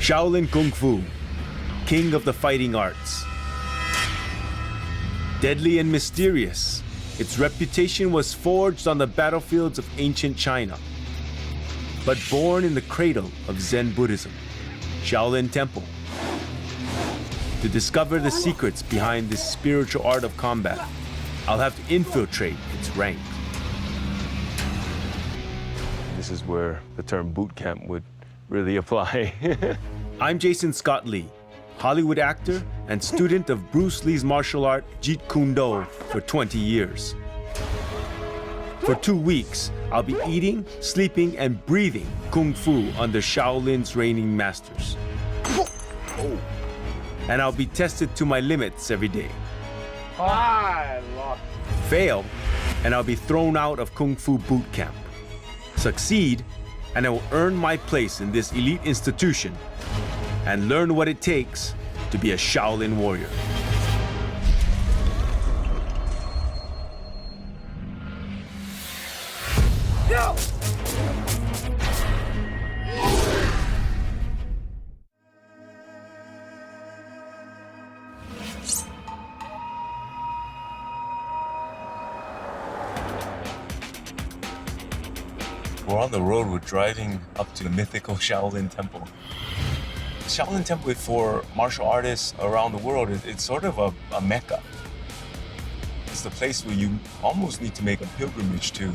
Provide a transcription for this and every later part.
Shaolin Kung Fu, king of the fighting arts. Deadly and mysterious, its reputation was forged on the battlefields of ancient China. But born in the cradle of Zen Buddhism, Shaolin Temple. To discover the secrets behind this spiritual art of combat, I'll have to infiltrate its ranks. This is where the term boot camp would really apply. I'm Jason Scott Lee, Hollywood actor and student of Bruce Lee's martial art Jeet Kune Do for 20 years. For 2 weeks, I'll be eating, sleeping, and breathing Kung Fu under Shaolin's reigning masters. And I'll be tested to my limits every day. Fail, and I'll be thrown out of Kung Fu boot camp. Succeed, and I will earn my place in this elite institution and learn what it takes to be a Shaolin warrior. Go! We're on the road, we're driving up to the mythical Shaolin Temple. Shaolin Temple for martial artists around the world, it's sort of a mecca. It's the place where you almost need to make a pilgrimage to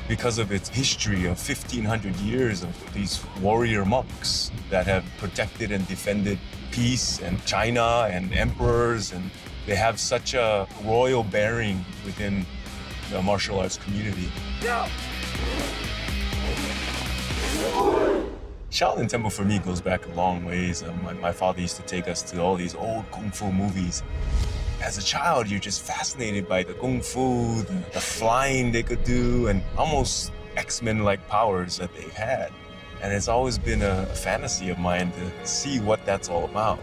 because of its history of 1,500 years of these warrior monks that have protected and defended peace and China and emperors, and they have such a royal bearing within the martial arts community. Go! Shaolin Temple for me goes back a long ways. My father used to take us to all these old Kung Fu movies. As a child, you're just fascinated by the Kung Fu, the flying they could do, and almost X-Men-like powers that they've had. And it's always been a fantasy of mine to see what that's all about.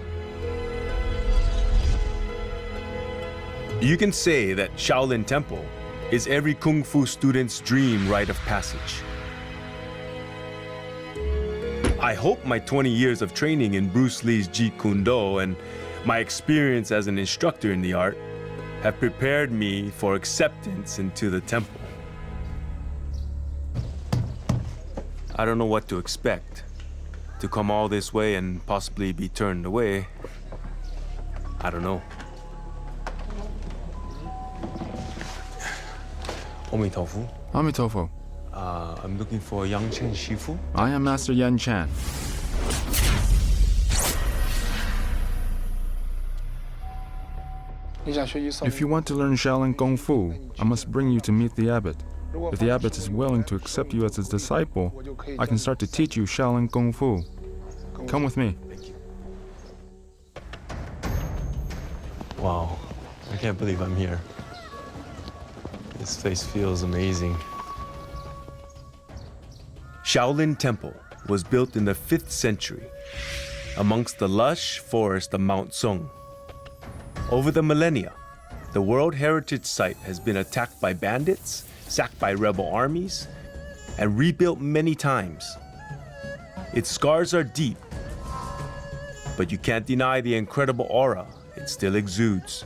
You can say that Shaolin Temple is every Kung Fu student's dream rite of passage. I hope my 20 years of training in Bruce Lee's Jeet Kune Do and my experience as an instructor in the art have prepared me for acceptance into the temple. I don't know what to expect. To come all this way and possibly be turned away, I don't know. Omitofu. Amitofu. I'm looking for Yang Chen Shifu. I am Master Yan Chan. If you want to learn Shaolin Kung Fu, I must bring you to meet the abbot. If the abbot is willing to accept you as his disciple, I can start to teach you Shaolin Kung Fu. Come with me. Wow, I can't believe I'm here. This place feels amazing. Shaolin Temple was built in the 5th century amongst the lush forest of Mount Song. Over the millennia, the World Heritage Site has been attacked by bandits, sacked by rebel armies, and rebuilt many times. Its scars are deep, but you can't deny the incredible aura it still exudes.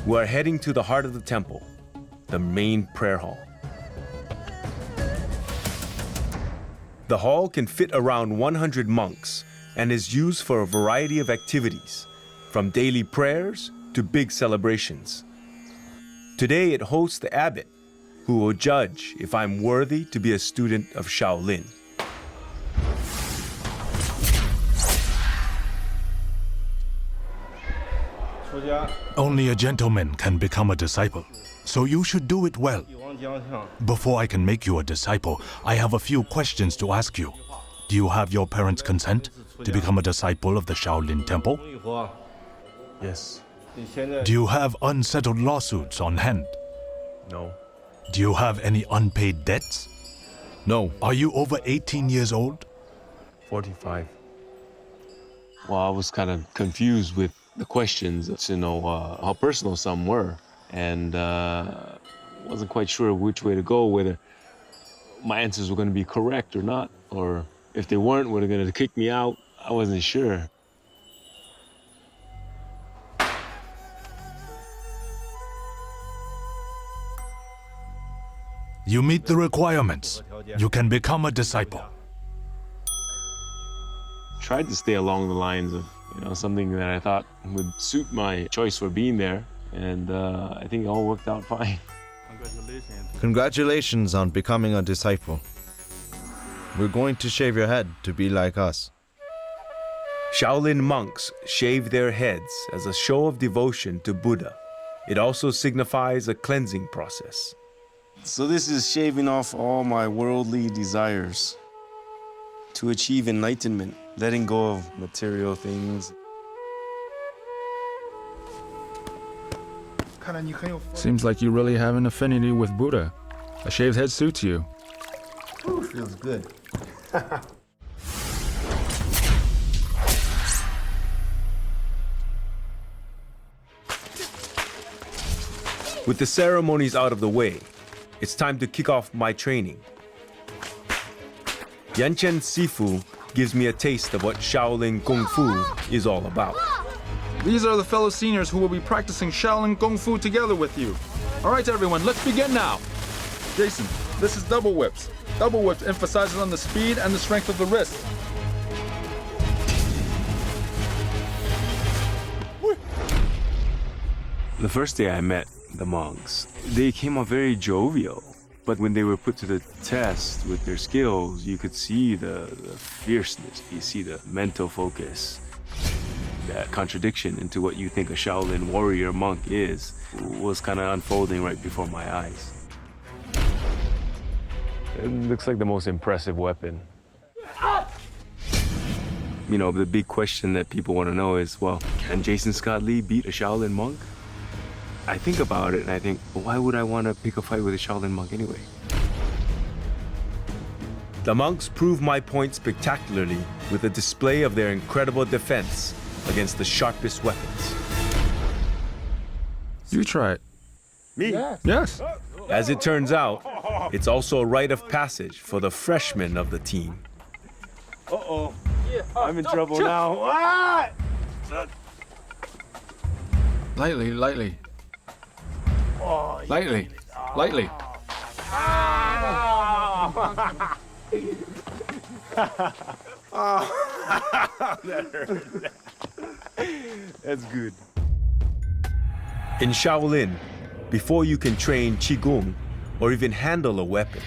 We're heading to the heart of the temple, the main prayer hall. The hall can fit around 100 monks and is used for a variety of activities, from daily prayers to big celebrations. Today it hosts the abbot, who will judge if I'm worthy to be a student of Shaolin. Only a gentleman can become a disciple, so you should do it well. Before I can make you a disciple, I have a few questions to ask you. Do you have your parents' consent to become a disciple of the Shaolin Temple? Yes. Do you have unsettled lawsuits on hand? No. Do you have any unpaid debts? No. Are you over 18 years old? 45. Well, I was kind of confused with the questions, to know how personal some were, and wasn't quite sure which way to go, whether my answers were going to be correct or not, or if they weren't, were they going to kick me out. I wasn't sure. You meet the requirements. You can become a disciple. Tried to stay along the lines of, something that I thought would suit my choice for being there, and I think it all worked out fine. Congratulations on becoming a disciple. We're going to shave your head to be like us. Shaolin monks shave their heads as a show of devotion to Buddha. It also signifies a cleansing process. So this is shaving off all my worldly desires to achieve enlightenment, letting go of material things. Seems like you really have an affinity with Buddha. A shaved head suits you. Feels good. With the ceremonies out of the way, it's time to kick off my training. Yanchen Sifu gives me a taste of what Shaolin Kung Fu is all about. These are the fellow seniors who will be practicing Shaolin Kung Fu together with you. All right, everyone, let's begin now. Jason, this is double whips. Double whips emphasizes on the speed and the strength of the wrist. The first day I met the monks, they came off very jovial. But when they were put to the test with their skills, you could see the fierceness, you see the mental focus. That contradiction into what you think a Shaolin warrior monk is was kind of unfolding right before my eyes. It looks like the most impressive weapon. The big question that people want to know is, well, can Jason Scott Lee beat a Shaolin monk? I think about it and I think, why would I want to pick a fight with a Shaolin monk anyway? The monks prove my point spectacularly with a display of their incredible defense against the sharpest weapons. You try it. Me? Yes. As it turns out, it's also a rite of passage for the freshmen of the team. Uh-oh. I'm in trouble now. Ah! Lightly, lightly. Lightly, lightly. That's good. In Shaolin, before you can train Qigong or even handle a weapon,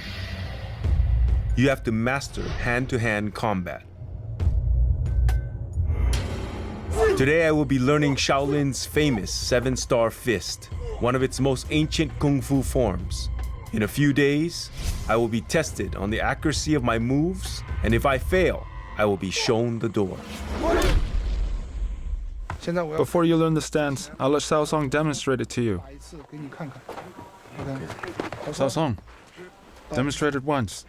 you have to master hand-to-hand combat. Today I will be learning Shaolin's famous 7-star fist, one of its most ancient kung fu forms. In a few days, I will be tested on the accuracy of my moves, and if I fail, I will be shown the door. Before you learn the stance, I'll let Xiao Song demonstrate it to you. Xiao Song, demonstrate it once.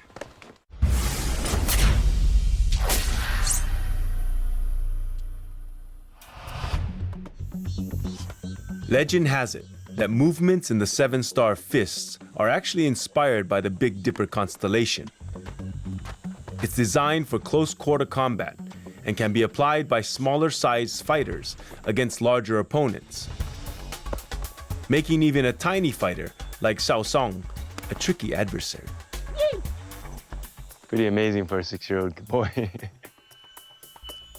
Legend has it that movements in the 7-star fists are actually inspired by the Big Dipper constellation. It's designed for close quarter combat and can be applied by smaller sized fighters against larger opponents, making even a tiny fighter like Xiao Song a tricky adversary. Pretty amazing for a 6-year-old boy.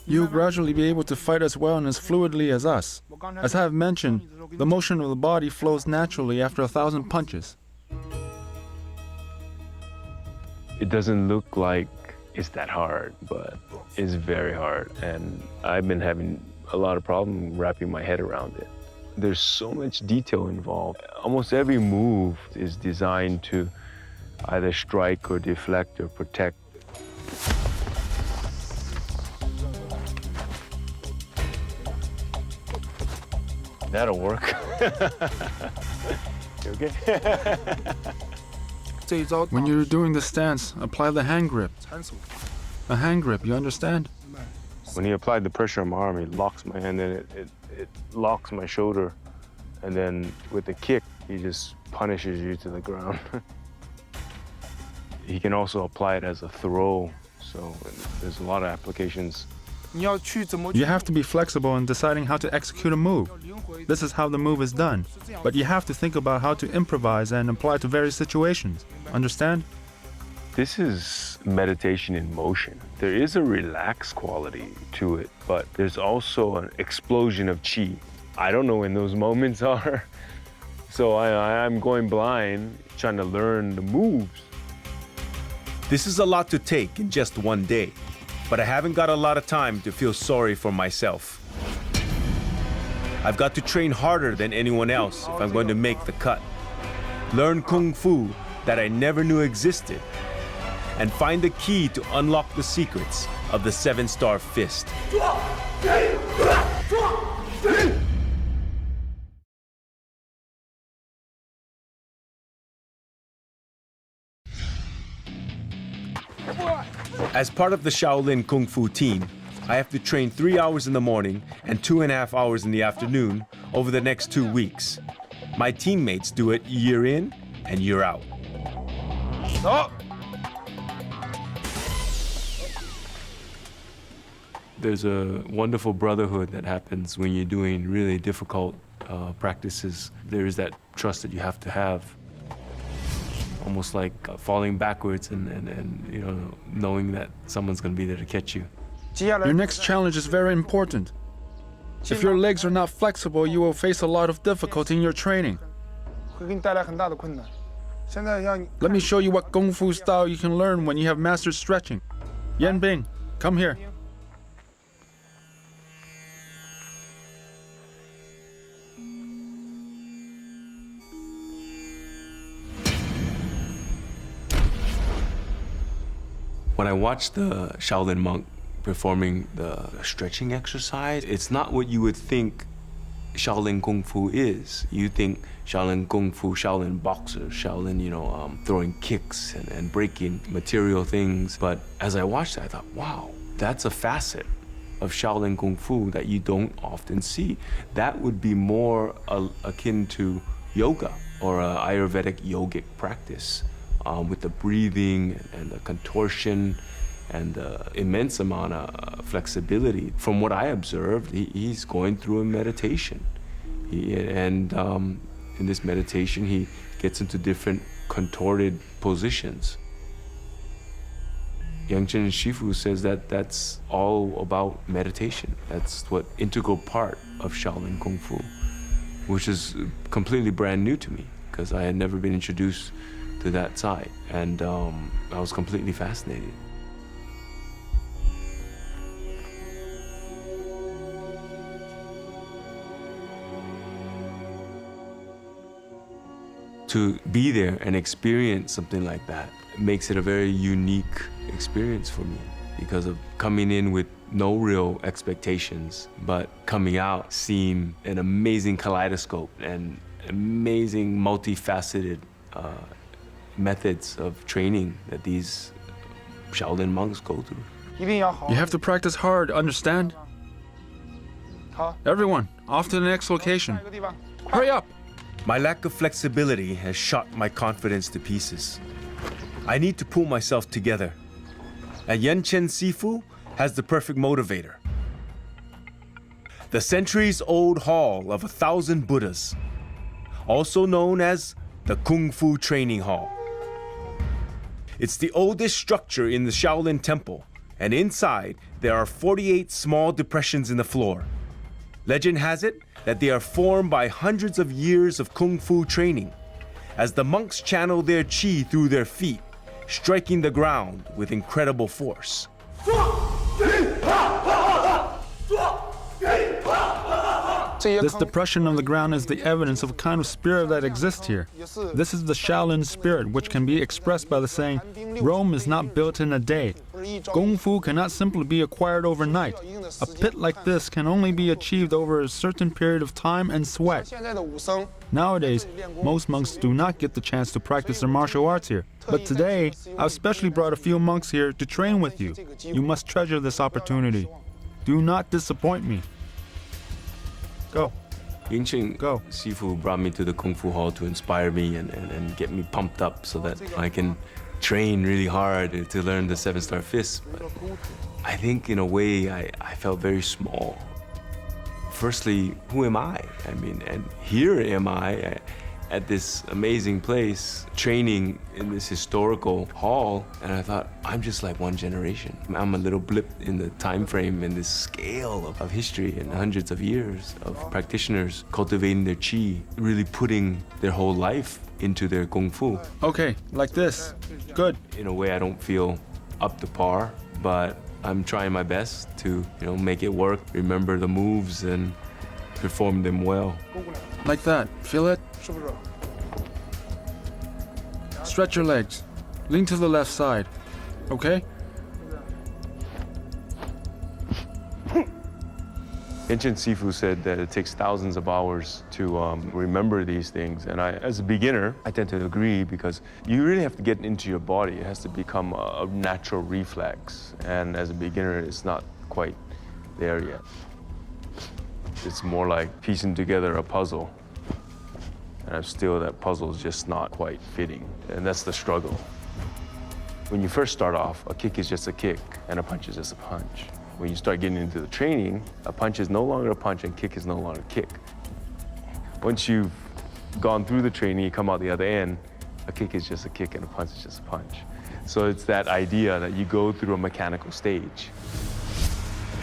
You'll gradually be able to fight as well and as fluidly as us. As I have mentioned, the motion of the body flows naturally after 1,000 punches. It doesn't look like it's that hard, but it's very hard. And I've been having a lot of problem wrapping my head around it. There's so much detail involved. Almost every move is designed to either strike or deflect or protect. That'll work. You okay? When you're doing the stance, apply the hand grip. A hand grip, you understand? When he applied the pressure on my arm, he locks my hand, and it locks my shoulder. And then with the kick, he just punishes you to the ground. He can also apply it as a throw. So there's a lot of applications You have to be flexible in deciding how to execute a move. This is how the move is done. But you have to think about how to improvise and apply to various situations. Understand? This is meditation in motion. There is a relaxed quality to it, but there's also an explosion of chi. I don't know when those moments are. So I'm going blind, trying to learn the moves. This is a lot to take in just one day, but I haven't got a lot of time to feel sorry for myself. I've got to train harder than anyone else if I'm going to make the cut. Learn Kung Fu that I never knew existed, and find the key to unlock the secrets of the 7-star fist. As part of the Shaolin Kung Fu team, I have to train 3 hours in the morning and 2.5 hours in the afternoon over the next 2 weeks. My teammates do it year in and year out. There's a wonderful brotherhood that happens when you're doing really difficult practices. There is that trust that you have to have. Almost like falling backwards and you know, knowing that someone's going to be there to catch you. Your next challenge is very important. If your legs are not flexible, you will face a lot of difficulty in your training. Let me show you what Kung Fu style you can learn when you have mastered stretching. Yan Bing, come here. When I watch the Shaolin monk performing the stretching exercise, it's not what you would think Shaolin Kung Fu is. You think Shaolin Kung Fu, Shaolin boxer, Shaolin, throwing kicks and breaking material things. But as I watched that, I thought, wow, that's a facet of Shaolin Kung Fu that you don't often see. That would be more akin to yoga or a Ayurvedic yogic practice. With the breathing and the contortion and the immense amount of flexibility. From what I observed, he's going through a meditation. In this meditation, he gets into different contorted positions. Yang Chen Shifu says that that's all about meditation. That's what integral part of Shaolin Kung Fu, which is completely brand new to me because I had never been introduced to that side, and I was completely fascinated. To be there and experience something like that makes it a very unique experience for me because of coming in with no real expectations, but coming out seeing an amazing kaleidoscope and amazing multifaceted methods of training that these Shaolin monks go through. You have to practice hard, understand? Everyone, off to the next location. Hurry up! My lack of flexibility has shot my confidence to pieces. I need to pull myself together. And Yan Chen Sifu has the perfect motivator. The centuries-old Hall of 1,000 Buddhas, also known as the Kung Fu Training Hall. It's the oldest structure in the Shaolin Temple, and inside there are 48 small depressions in the floor. Legend has it that they are formed by hundreds of years of Kung Fu training, as the monks channel their chi through their feet, striking the ground with incredible force. This depression on the ground is the evidence of a kind of spirit that exists here. This is the Shaolin spirit, which can be expressed by the saying, Rome is not built in a day. Kung Fu cannot simply be acquired overnight. A pit like this can only be achieved over a certain period of time and sweat. Nowadays, most monks do not get the chance to practice their martial arts here. But today, I've specially brought a few monks here to train with you. You must treasure this opportunity. Do not disappoint me. Go. Yang Chen Go. Sifu brought me to the Kung Fu Hall to inspire me and get me pumped up so that I can train really hard to learn the 7-star fist. But I think in a way I felt very small. Firstly, who am I? I mean, and here am I at this amazing place, training in this historical hall, and I thought, I'm just like one generation. I'm a little blip in the time frame, in this scale of history and hundreds of years of practitioners cultivating their chi, really putting their whole life into their kung fu. Okay, like this. Good. In a way, I don't feel up to par, but I'm trying my best to, make it work, remember the moves, and perform them well. Like that. Feel it? Stretch your legs. Lean to the left side. Okay? Ancient Sifu said that it takes thousands of hours to remember these things. And as a beginner, I tend to agree because you really have to get into your body. It has to become a natural reflex. And as a beginner, it's not quite there yet. It's more like piecing together a puzzle. And that puzzle is just not quite fitting. And that's the struggle. When you first start off, a kick is just a kick and a punch is just a punch. When you start getting into the training, a punch is no longer a punch and kick is no longer a kick. Once you've gone through the training, you come out the other end, a kick is just a kick and a punch is just a punch. So it's that idea that you go through a mechanical stage.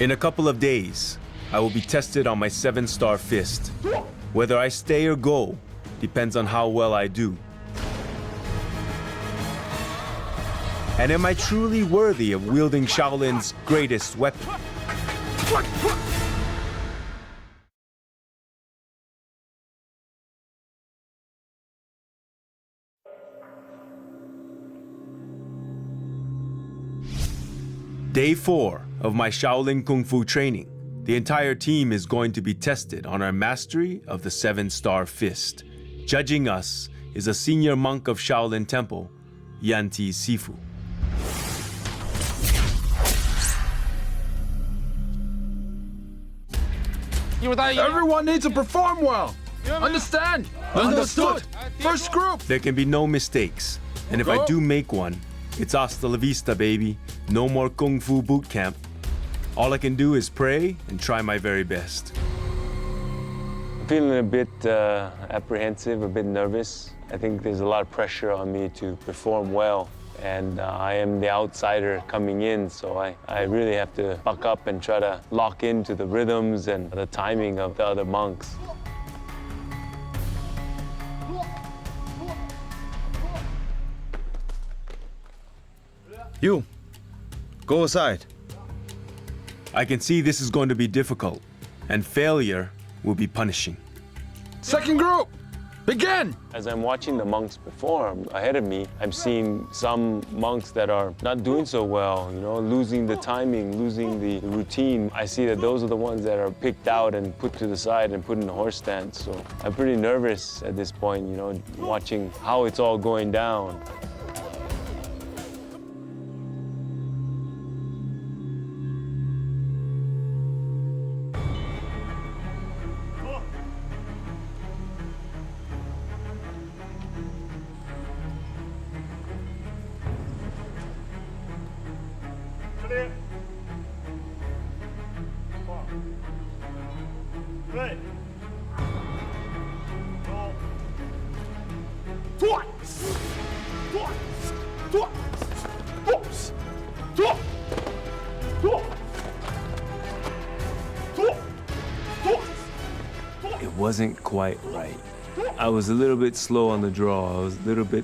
In a couple of days, I will be tested on my 7-star fist. Whether I stay or go depends on how well I do. And am I truly worthy of wielding Shaolin's greatest weapon? Day 4 of my Shaolin Kung Fu training. The entire team is going to be tested on our mastery of the 7-star fist. Judging us is a senior monk of Shaolin Temple, Yanti Sifu. Everyone needs to perform well. Understand? Understood. First group. There can be no mistakes. And if I do make one, it's hasta la vista, baby. No more Kung Fu boot camp. All I can do is pray and try my very best. I'm feeling a bit apprehensive, a bit nervous. I think there's a lot of pressure on me to perform well. And I am the outsider coming in, so I really have to buck up and try to lock into the rhythms and the timing of the other monks. You, go aside. I can see this is going to be difficult, and failure will be punishing. Second group. Begin! As I'm watching the monks perform ahead of me, I'm seeing some monks that are not doing so well, losing the timing, losing the routine. I see that those are the ones that are picked out and put to the side and put in the horse stance. So I'm pretty nervous at this point, watching how it's all going down. It wasn't quite right. I was a little bit slow on the draw.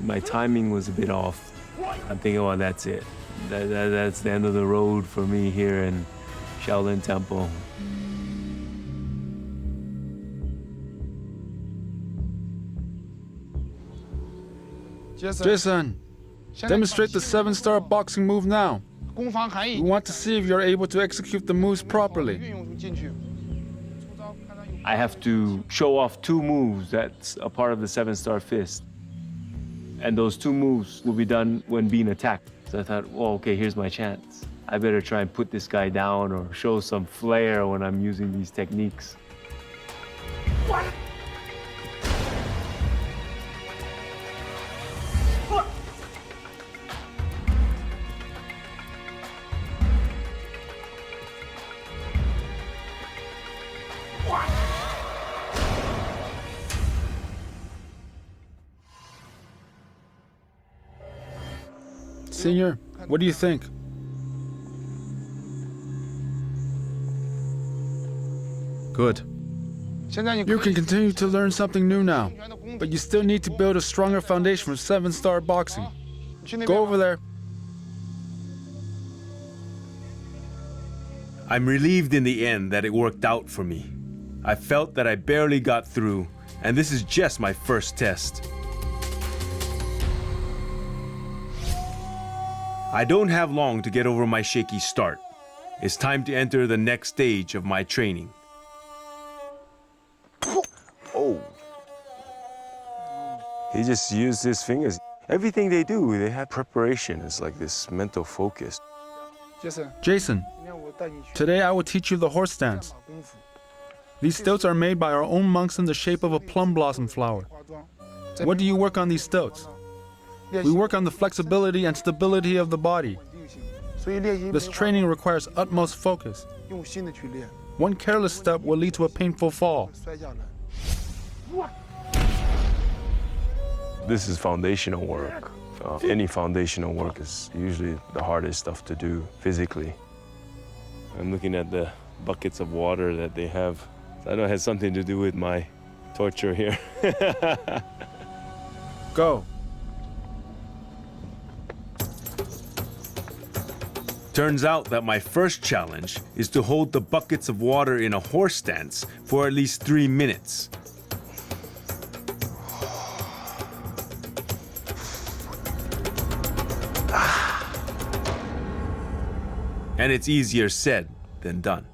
My timing was a bit off. I'm thinking, well, that's it. That's the end of the road for me here in Shaolin Temple. Jason, demonstrate the 7-star boxing move now. We want to see if you're able to execute the moves properly. I have to show off 2 moves that's a part of the 7-star fist. And those 2 moves will be done when being attacked. So I thought, well, okay, here's my chance. I better try and put this guy down or show some flair when I'm using these techniques. Senior, what do you think? Good. You can continue to learn something new now, but you still need to build a stronger foundation for 7-star boxing. Go over there. I'm relieved in the end that it worked out for me. I felt that I barely got through, and this is just my first test. I don't have long to get over my shaky start. It's time to enter the next stage of my training. Oh. He just used his fingers. Everything they do, they have preparation. It's like this mental focus. Jason, today I will teach you the horse stance. These stilts are made by our own monks in the shape of a plum blossom flower. What do you work on these stilts? We work on the flexibility and stability of the body. This training requires utmost focus. One careless step will lead to a painful fall. This is foundational work. Any foundational work is usually the hardest stuff to do physically. I'm looking at the buckets of water that they have. I know it has something to do with my torture here. Go. Turns out that my first challenge is to hold the buckets of water in a horse stance for at least 3 minutes. And it's easier said than done.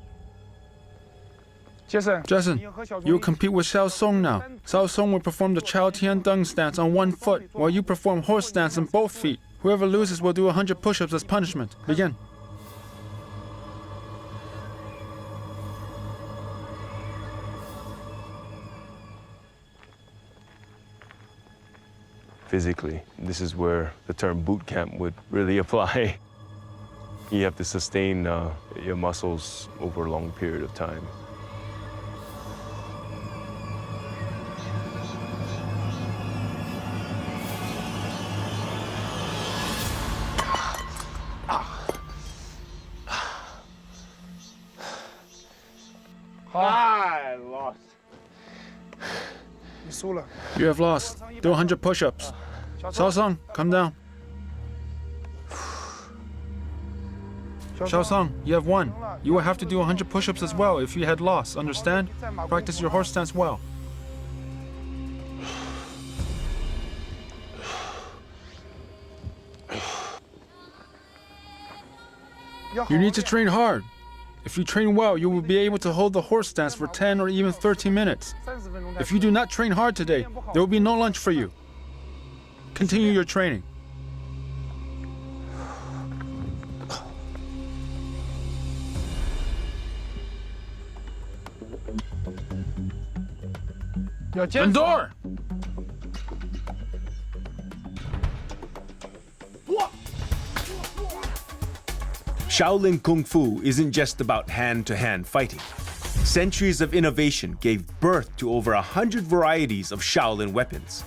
Jason, you will compete with Xiao Song now. Xiao Song will perform the Chao Tian Deng stance on one foot, while you perform horse stance on both feet. Whoever loses will do 100 push-ups as punishment. Begin. Physically, this is where the term boot camp would really apply. You have to sustain your muscles over a long period of time. I lost. You have lost. Do 100 push-ups. Xiao Song, come down. Xiao Song, you have won. You will have to do 100 push-ups as well if you had lost, understand? Practice your horse stance well. You need to train hard. If you train well, you will be able to hold the horse stance for 10 or even 30 minutes. If you do not train hard today, there will be no lunch for you. Continue your training. Endure! Shaolin Kung Fu isn't just about hand-to-hand fighting. Centuries of innovation gave birth to over 100 varieties of Shaolin weapons.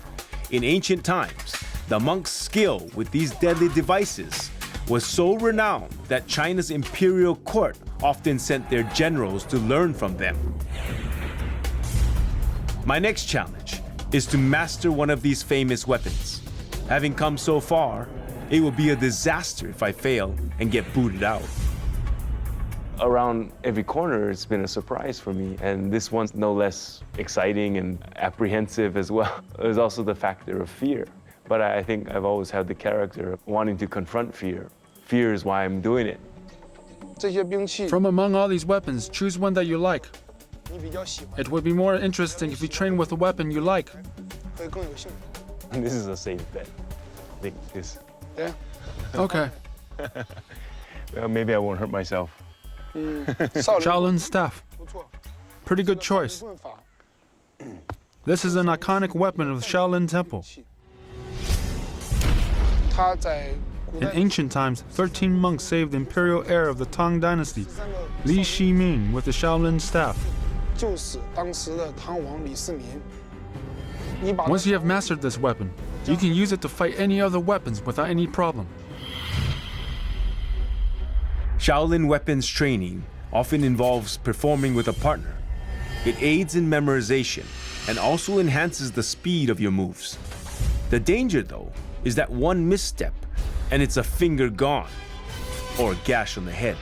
In ancient times, the monks' skill with these deadly devices was so renowned that China's imperial court often sent their generals to learn from them. My next challenge is to master one of these famous weapons. Having come so far, it will be a disaster if I fail and get booted out. Around every corner, it's been a surprise for me, and this one's no less exciting and apprehensive as well. There's also the factor of fear, but I think I've always had the character of wanting to confront fear. Fear is why I'm doing it. From among all these weapons, choose one that you like. It would be more interesting if you train with a weapon you like. This is a safe bet. I think this. Okay. Well, maybe I won't hurt myself. Shaolin staff. Pretty good choice. This is an iconic weapon of the Shaolin Temple. In ancient times, 13 monks saved the imperial heir of the Tang Dynasty, Li Shiming, with the Shaolin staff. Once you have mastered this weapon, you can use it to fight any other weapons without any problem. Shaolin weapons training often involves performing with a partner. It aids in memorization and also enhances the speed of your moves. The danger, though, is that one misstep and it's a finger gone or a gash on the head.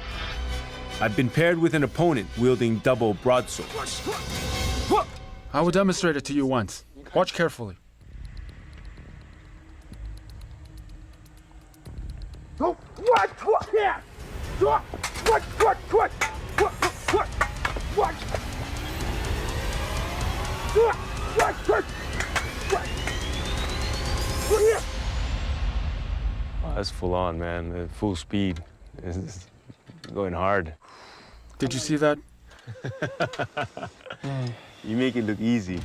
I've been paired with an opponent wielding double broadsword. I will demonstrate it to you once. Watch carefully. Oh, that's full on, man. Full speed. It's going hard. Did you see that? You make it look easy.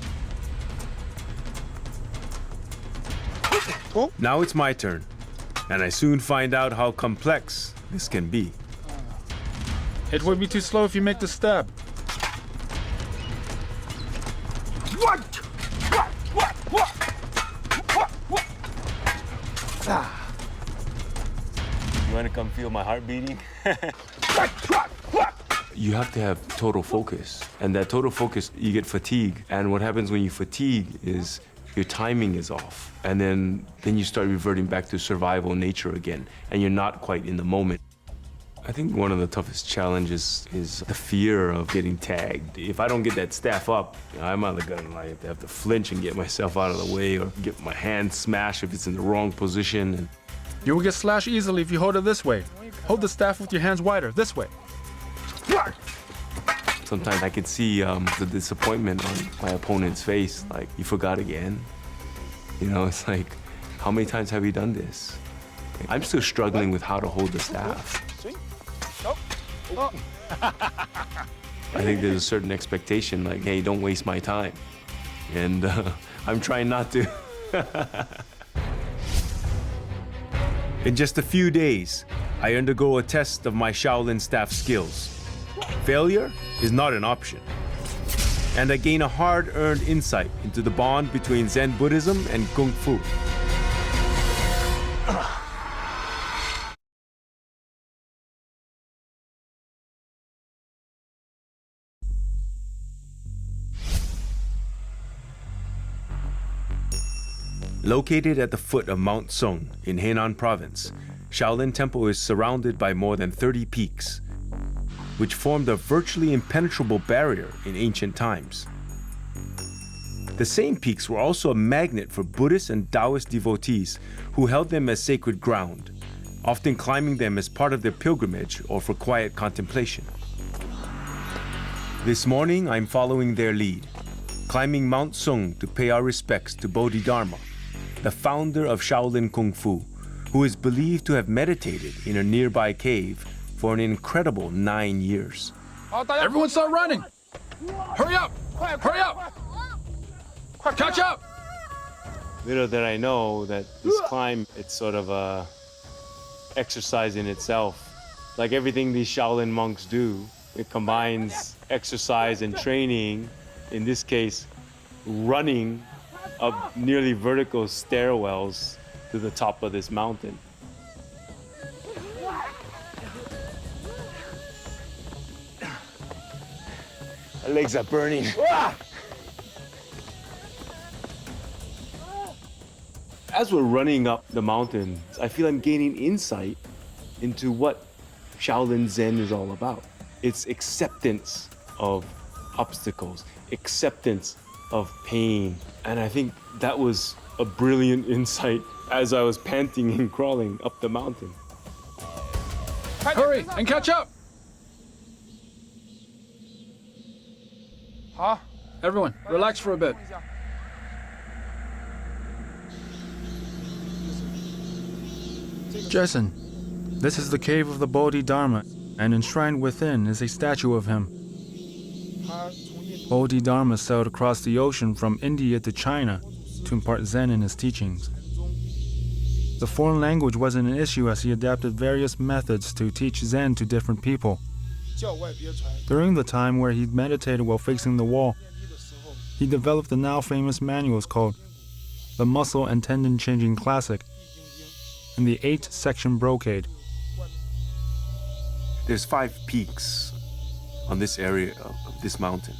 Now it's my turn, and I soon find out how complex this can be. It would be too slow if you make the stab. You want to come feel my heart beating? You have to have total focus. And that total focus, you get fatigue. And what happens when you fatigue is your timing is off. And then you start reverting back to survival nature again. And you're not quite in the moment. I think one of the toughest challenges is the fear of getting tagged. If I don't get that staff up, I'm either gonna have to flinch and get myself out of the way or get my hand smashed if it's in the wrong position. And You will get slashed easily if you hold it this way. Hold the staff with your hands wider, this way. sometimes I could see the disappointment on my opponent's face, like, you forgot again. You know, it's like, how many times have you done this? I'm still struggling with how to hold the staff. I think there's a certain expectation, like, hey, don't waste my time. And I'm trying not to. In just a few days, I undergo a test of my Shaolin staff skills. Failure is not an option. And I gain a hard-earned insight into the bond between Zen Buddhism and Kung Fu. Located at the foot of Mount Sung in Henan Province, Shaolin Temple is surrounded by more than 30 peaks, which formed a virtually impenetrable barrier in ancient times. The same peaks were also a magnet for Buddhist and Taoist devotees who held them as sacred ground, often climbing them as part of their pilgrimage or for quiet contemplation. This morning, I'm following their lead, climbing Mount Sung to pay our respects to Bodhidharma, the founder of Shaolin Kung Fu, who is believed to have meditated in a nearby cave for an incredible 9 years. Everyone start running! Hurry up! Hurry up! Catch up! Little did I know that this climb, it's sort of a exercise in itself. Like everything these Shaolin monks do, it combines exercise and training, in this case, running up nearly vertical stairwells to the top of this mountain. My legs are burning. As we're running up the mountain, I feel I'm gaining insight into what Shaolin Zen is all about. It's acceptance of obstacles, acceptance of pain. And I think that was a brilliant insight as I was panting and crawling up the mountain. Hurry and catch up! Everyone, relax for a bit. Jason, this is the cave of the Bodhidharma, and enshrined within is a statue of him. Bodhidharma sailed across the ocean from India to China to impart Zen in his teachings. The foreign language wasn't an issue as he adapted various methods to teach Zen to different people. During the time where he meditated while facing the wall, he developed the now famous manuals called the Muscle and Tendon Changing Classic and the 8-section Brocade. There's 5 peaks on this area of this mountain.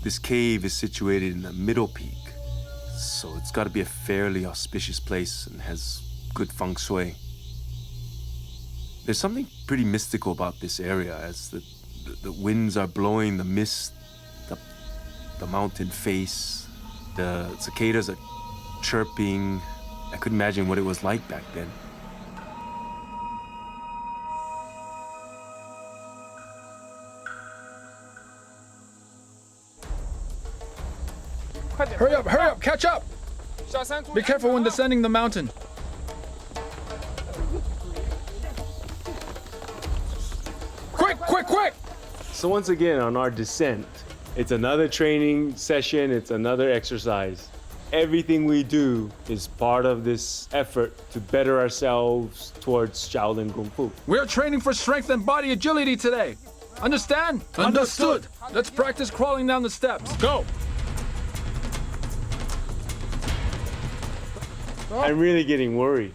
This cave is situated in the middle peak, so it's got to be a fairly auspicious place and has good feng shui. There's something pretty mystical about this area as the winds are blowing the mist, the mountain face, the cicadas are chirping. I couldn't imagine what it was like back then. Hurry up, catch up! Be careful when descending the mountain. Quick! So once again, on our descent, it's another training session, it's another exercise. Everything we do is part of this effort to better ourselves towards Shaolin Kung Fu. We're training for strength and body agility today. Understand? Understood. Let's practice crawling down the steps. Go! I'm really getting worried.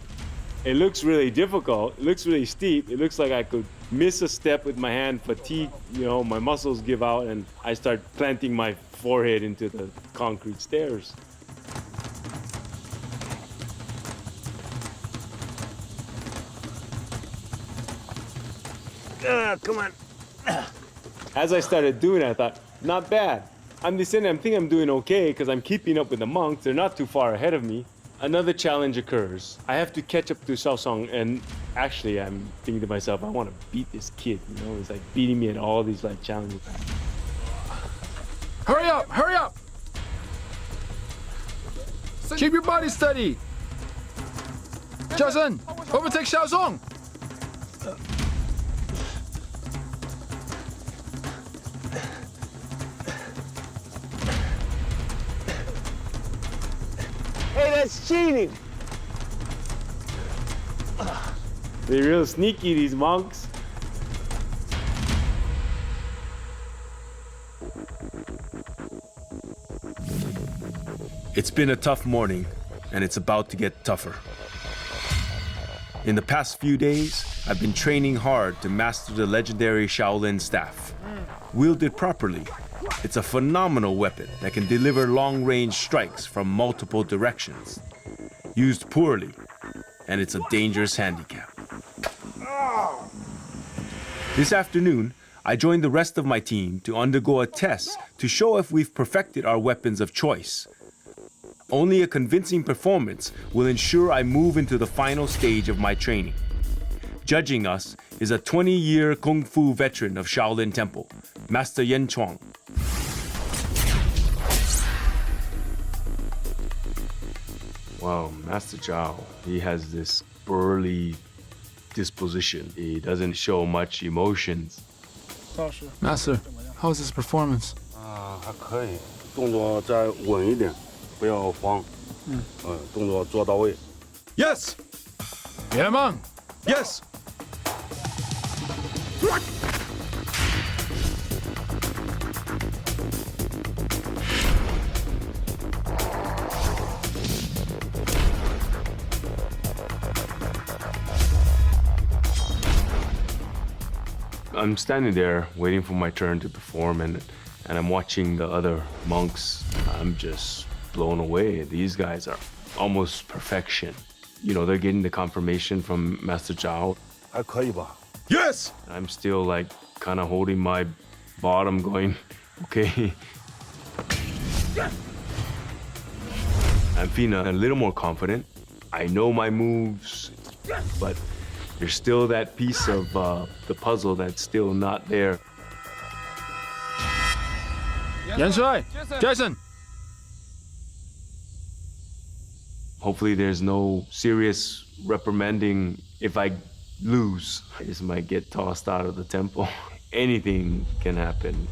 It looks really difficult, it looks really steep, it looks like I could miss a step with my hand, fatigue, my muscles give out, and I start planting my forehead into the concrete stairs. Come on. As I started doing it, I thought, not bad. I'm descending, I think I'm doing okay because I'm keeping up with the monks. They're not too far ahead of me. Another challenge occurs. I have to catch up to Xiaosong, and actually I'm thinking to myself, I want to beat this kid, He's like beating me at all these like challenges. Hurry up! Keep your body steady! Jason, overtake Xiaosong! Hey, that's cheating! They're real sneaky, these monks. It's been a tough morning, and it's about to get tougher. In the past few days, I've been training hard to master the legendary Shaolin staff. Wielded properly, it's a phenomenal weapon that can deliver long-range strikes from multiple directions. Used poorly, and it's a dangerous handicap. This afternoon, I joined the rest of my team to undergo a test to show if we've perfected our weapons of choice. Only a convincing performance will ensure I move into the final stage of my training. Judging us is a 20-year Kung Fu veteran of Shaolin Temple, Master Yan Chuang. Wow, Master Zhao, he has this burly disposition. He doesn't show much emotions. Master, how is this performance? 还可以，动作再稳一点，不要慌。动作做到位。 Yes! Yamang! Yes! I'm standing there waiting for my turn to perform, and I'm watching the other monks. I'm just blown away. These guys are almost perfection. They're getting the confirmation from Master Zhao. 还可以吧？ Yes! I'm still like kind of holding my bottom going, okay. I'm feeling a little more confident. I know my moves, but there's still that piece of the puzzle that's still not there. Yan Shui! Jason! Hopefully there's no serious reprimanding if I lose. I just might get tossed out of the temple. Anything can happen.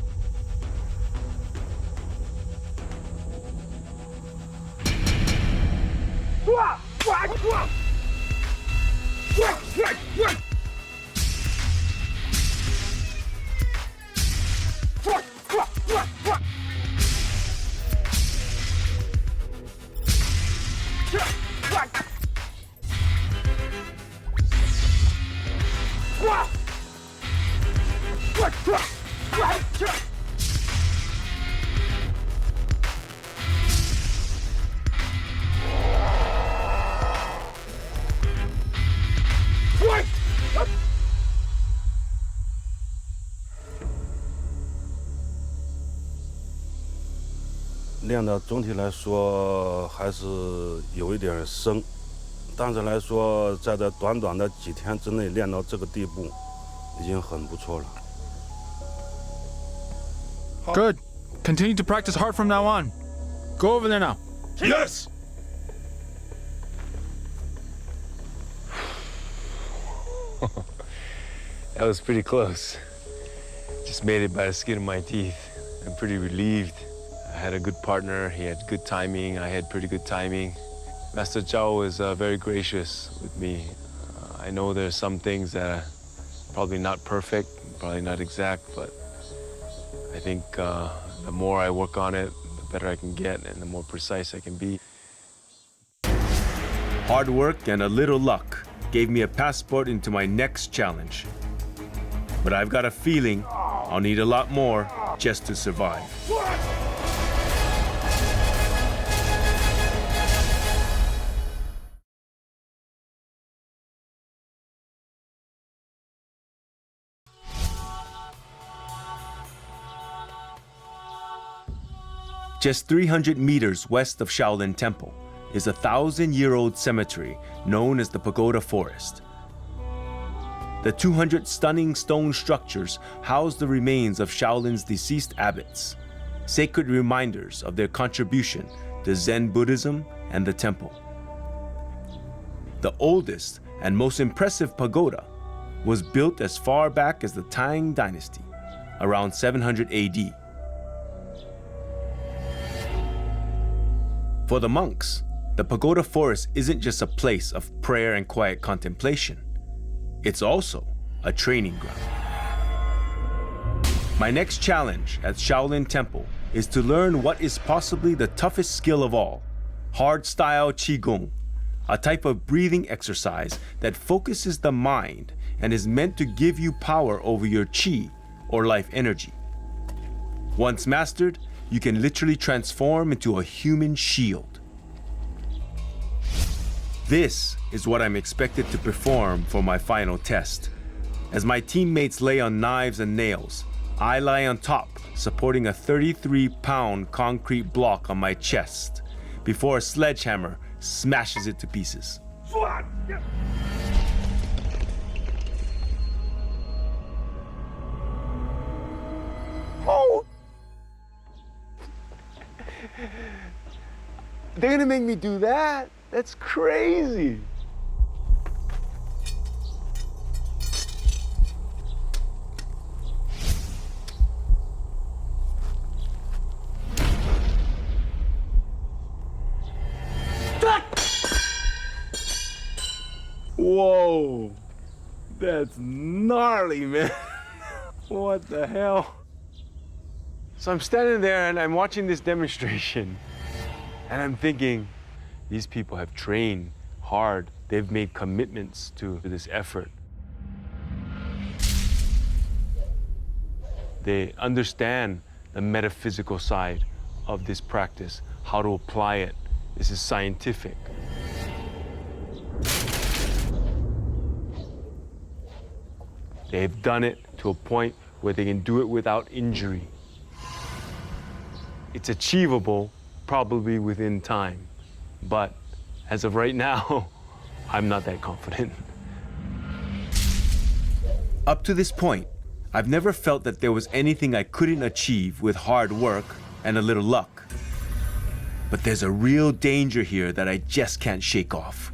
练的总体来说还是有一点生，但是来说，在这短短的几天之内练到这个地步，已经很不错了。 Good. Continue to practice hard from now on. Go over there now. Yes! That was pretty close. Just made it by the skin of my teeth. I'm pretty relieved. I had a good partner. He had good timing. I had pretty good timing. Master Zhao was very gracious with me. I know there's some things that are probably not perfect, probably not exact, but I think the more I work on it, the better I can get and the more precise I can be. Hard work and a little luck gave me a passport into my next challenge. But I've got a feeling I'll need a lot more just to survive. Just 300 meters west of Shaolin Temple is a 1,000-year-old cemetery known as the Pagoda Forest. The 200 stunning stone structures house the remains of Shaolin's deceased abbots, sacred reminders of their contribution to Zen Buddhism and the temple. The oldest and most impressive pagoda was built as far back as the Tang Dynasty, around 700 AD. For the monks, the Pagoda Forest isn't just a place of prayer and quiet contemplation. It's also a training ground. My next challenge at Shaolin Temple is to learn what is possibly the toughest skill of all, hardstyle Qigong, a type of breathing exercise that focuses the mind and is meant to give you power over your Qi or life energy. Once mastered, you can literally transform into a human shield. This is what I'm expected to perform for my final test. As my teammates lay on knives and nails, I lie on top, supporting a 33-pound concrete block on my chest, before a sledgehammer smashes it to pieces. Oh! They're gonna make me do that? That's crazy. Whoa, that's gnarly, man. What the hell? So I'm standing there and I'm watching this demonstration and I'm thinking, these people have trained hard. They've made commitments to this effort. They understand the metaphysical side of this practice, how to apply it. This is scientific. They've done it to a point where they can do it without injury. It's achievable, probably within time. But as of right now, I'm not that confident. Up to this point, I've never felt that there was anything I couldn't achieve with hard work and a little luck. But there's a real danger here that I just can't shake off.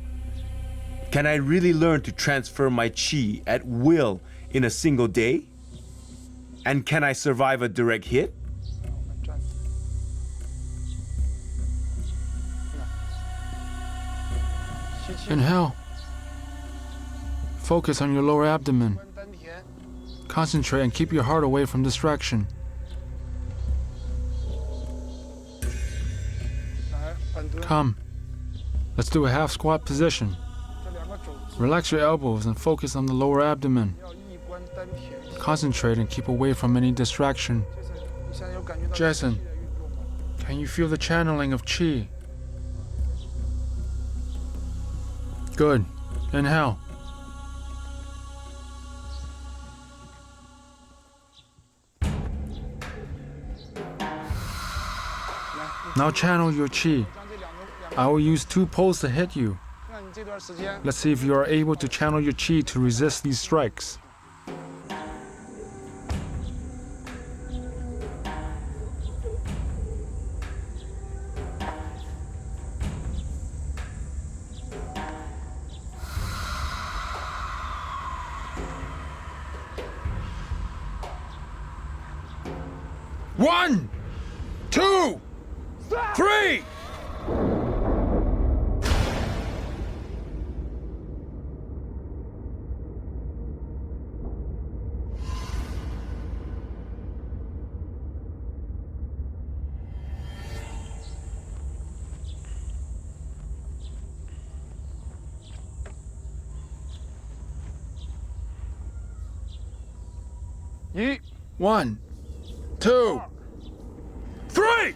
Can I really learn to transfer my Qi at will in a single day? And can I survive a direct hit? Inhale. Focus on your lower abdomen. Concentrate and keep your heart away from distraction. Come. Let's do a half squat position. Relax your elbows and focus on the lower abdomen. Concentrate and keep away from any distraction. Jason, can you feel the channeling of qi? Good. Inhale. Now channel your qi. I will use 2 poles to hit you. Let's see if you are able to channel your qi to resist these strikes. One, 2, 3! One, 2, 3!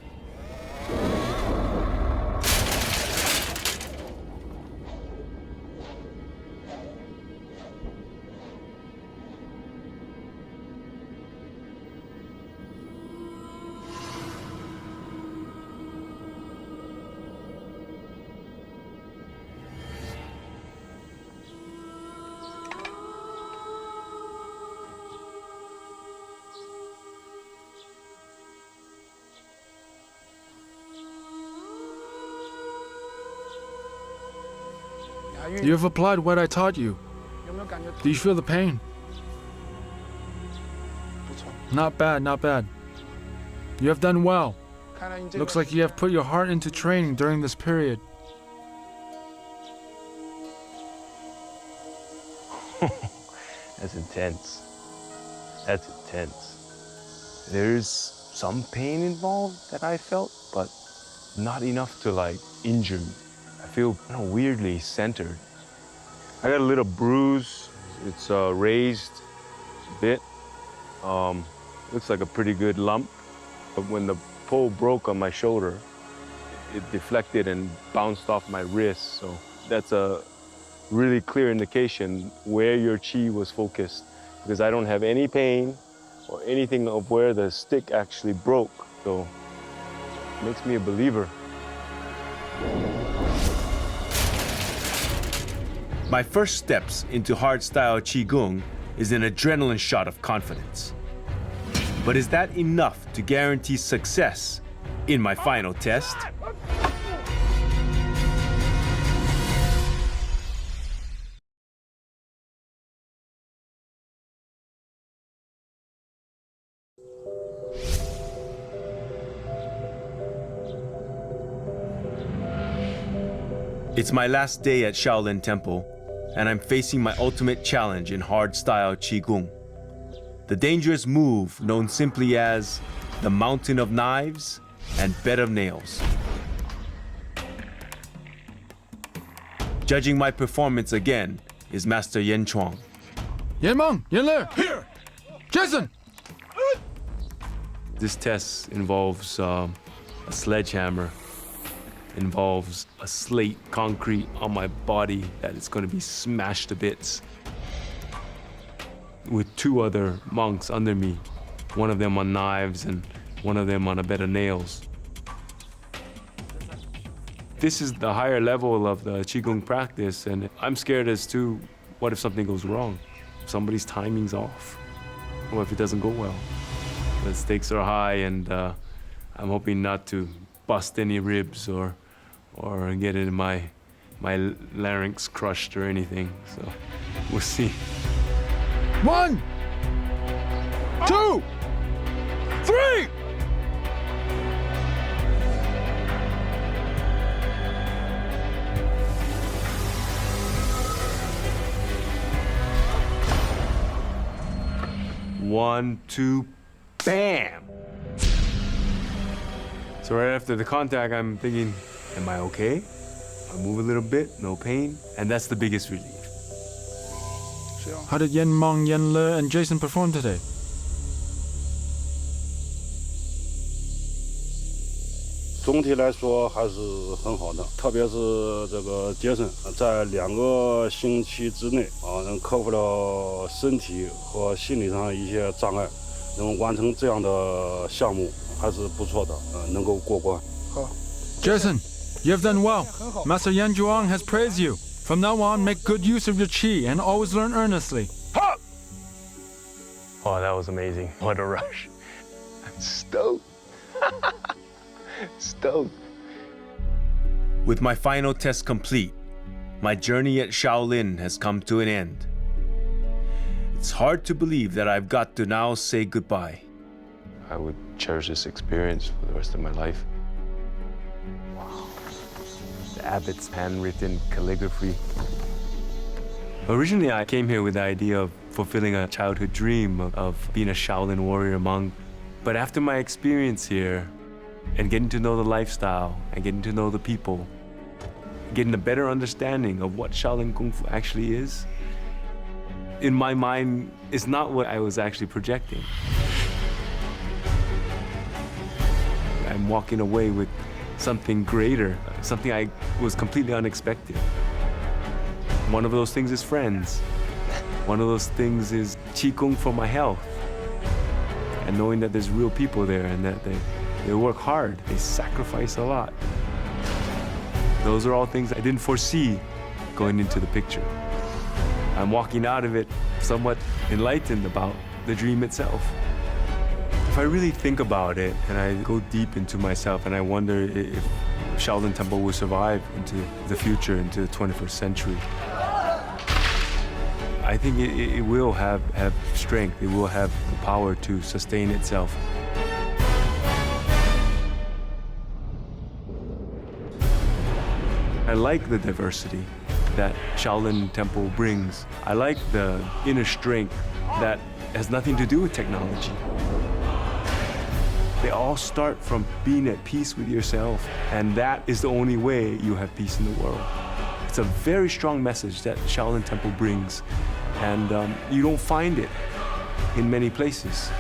You have applied what I taught you. Do you feel the pain? Not bad, not bad. You have done well. Looks like you have put your heart into training during this period. That's intense. That's intense. There's some pain involved that I felt, but not enough to like injure me. I feel kind of weirdly centered. I got a little bruise. It's raised a bit. Looks like a pretty good lump. But when the pole broke on my shoulder, it deflected and bounced off my wrist. So that's a really clear indication where your qi was focused, because I don't have any pain or anything of where the stick actually broke. So it makes me a believer. My first steps into hardstyle Qigong is an adrenaline shot of confidence. But is that enough to guarantee success in my final test? It's my last day at Shaolin Temple, and I'm facing my ultimate challenge in hardstyle Qigong. The dangerous move known simply as the Mountain of Knives and Bed of Nails. Judging my performance again is Master Yan Chuang. Yan Meng, Yan Le, here! Jason! This test involves a sledgehammer, involves a slate concrete on my body that is going to be smashed to bits, with 2 other monks under me, one of them on knives and one of them on a bed of nails. This is the higher level of the Qigong practice, and I'm scared as to what if something goes wrong? If somebody's timing's off? What if it doesn't go well? The stakes are high, and I'm hoping not to bust any ribs or get it in my larynx crushed or anything. So we'll see. 1, 2, 3! One, two, bam! So right after the contact, I'm thinking, am I okay? I move a little bit, no pain, and that's the biggest relief. How did Yen Meng, Yen Le, and Jason perform today? 总体来说还是很好的，特别是这个杰森，在2个星期之内能克服了身体和心理上一些障碍，能完成这样的项目还是不错的，能够过关。Jason, you have done well. Master Yan Zhuang has praised you. From now on, make good use of your qi and always learn earnestly. Oh, that was amazing. What a rush. I'm stoked. Stoked. With my final test complete, my journey at Shaolin has come to an end. It's hard to believe that I've got to now say goodbye. I would cherish this experience for the rest of my life. Wow. The abbot's handwritten calligraphy. Originally, I came here with the idea of fulfilling a childhood dream of being a Shaolin warrior monk. But after my experience here, and getting to know the lifestyle, and getting to know the people, getting a better understanding of what Shaolin Kung Fu actually is, in my mind, it's not what I was actually projecting. I'm walking away with something greater, something I was completely unexpected. One of those things is friends. One of those things is Qigong for my health. And knowing that there's real people there and that they work hard, they sacrifice a lot. Those are all things I didn't foresee going into the picture. I'm walking out of it somewhat enlightened about the dream itself. If I really think about it and I go deep into myself and I wonder if Shaolin Temple will survive into the future, into the 21st century, I think it will have strength, it will have the power to sustain itself. I like the diversity that Shaolin Temple brings. I like the inner strength that has nothing to do with technology. They all start from being at peace with yourself, and that is the only way you have peace in the world. It's a very strong message that Shaolin Temple brings, and you don't find it in many places.